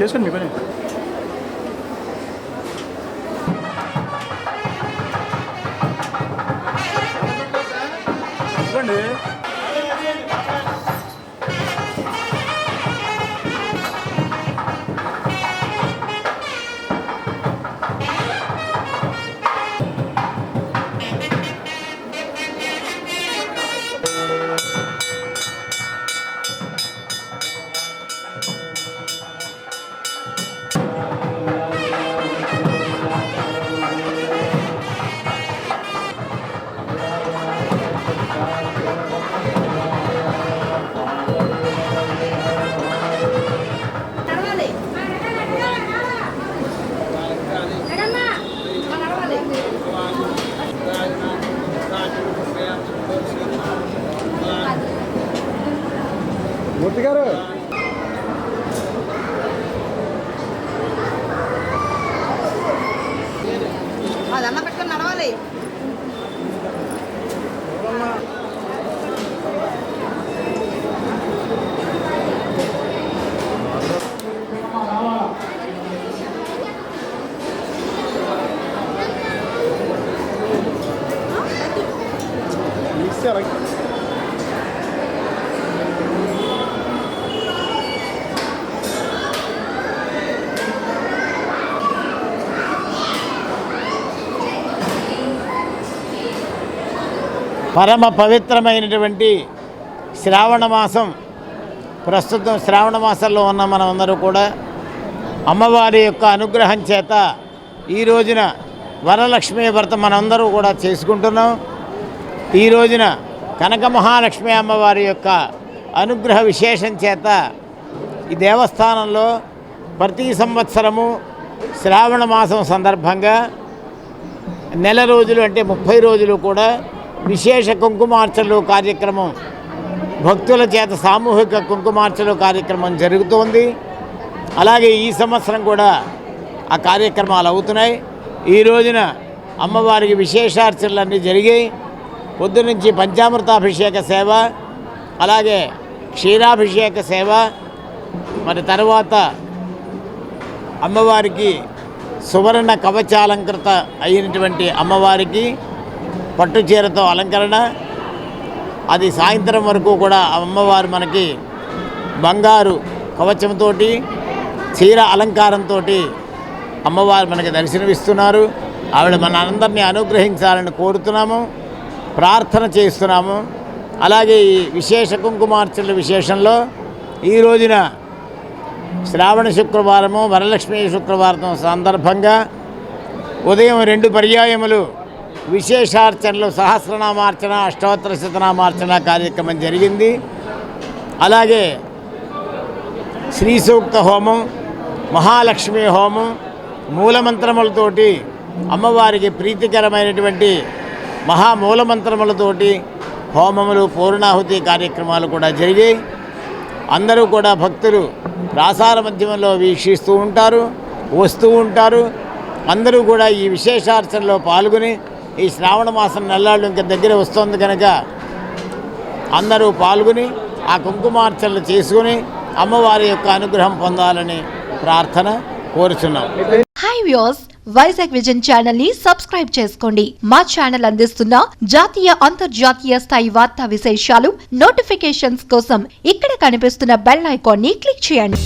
చేసుకోండి మీ పని. ఇవ్వండి. మూర్తి గారు అదన్నా పెట్టుకొని నడవాలి. పరమ పవిత్రమైనటువంటి శ్రావణ మాసం, ప్రస్తుతం శ్రావణ మాసంలో ఉన్న మనమందరూ కూడా అమ్మవారి యొక్క అనుగ్రహం చేత ఈ రోజున వరలక్ష్మీ వ్రతం మనందరూ కూడా చేసుకుంటున్నాం. ఈ రోజున కనక మహాలక్ష్మి అమ్మవారి యొక్క అనుగ్రహ విశేషం చేత ఈ దేవస్థానంలో ప్రతి సంవత్సరము శ్రావణ మాసం సందర్భంగా నెల రోజులు అంటే 30 రోజులు కూడా విశేష కుంకుమార్చనలు కార్యక్రమం, భక్తుల చేత సామూహిక కుంకుమార్చనలు కార్యక్రమం జరుగుతోంది. అలాగే ఈ సంవత్సరం కూడా ఆ కార్యక్రమాలు అవుతున్నాయి. ఈ రోజున అమ్మవారికి విశేషార్చనలన్నీ జరిగాయి. పొద్దునుంచి పంచామృతాభిషేక సేవ, అలాగే క్షీరాభిషేక సేవ, మరి తర్వాత అమ్మవారికి సువర్ణ కవచాలంకృత అయినటువంటి అమ్మవారికి పట్టు చీరతో అలంకరణ, అది సాయంత్రం వరకు కూడా అమ్మవారు మనకి బంగారు కవచంతో చీర అలంకారంతో అమ్మవారు మనకి దర్శనమిస్తున్నారు. ఆవిడ మన అందరినీ అనుగ్రహించాలని కోరుతున్నాము, ప్రార్థన చేస్తున్నాము. అలాగే ఈ విశేష కుంకుమార్చనల విశేషంలో ఈ రోజున శ్రావణ శుక్రవారము, వరలక్ష్మీ శుక్రవారం సందర్భంగా ఉదయం 2 పర్యాయములు విశేషార్చనలు, సహస్రనామార్చన, అష్టోత్తర శతనామార్చన కార్యక్రమం జరిగింది. అలాగే శ్రీ సూక్త హోమం, మహాలక్ష్మి హోమం, మూలమంత్రములతోటి అమ్మవారికి ప్రీతికరమైనటువంటి మహామూలమంత్రములతోటి హోమములు, పూర్ణాహుతి కార్యక్రమాలు కూడా జరిగాయి. అందరూ కూడా భక్తులు ప్రాసార మధ్యమంలో వీక్షిస్తూ ఉంటారు, వస్తూ ఉంటారు. అందరూ కూడా ఈ విశేషార్చనలో పాల్గొని ఈ శ్రావణ మాసం నెల్లాళ్ళు ఇంకా దగ్గర వస్తుంది కనుక అందరూ పాల్గొని ఆ కుంకుమార్చనలు చేసుకుని అమ్మవారి యొక్క అనుగ్రహం పొందాలని ప్రార్థన కోరుచున్నాం. Hi viewers, Vizag vision channel ని సబ్స్క్రైబ్ చేసుకోండి. మా ఛానల్ అందిస్తున్న జాతీయ, అంతర్జాతీయ స్థాయి వార్తా విశేషాలు, నోటిఫికేషన్స్ కోసం ఇక్కడ కనిపిస్తున్న బెల్ ఐకాన్ ని క్లిక్ చేయండి.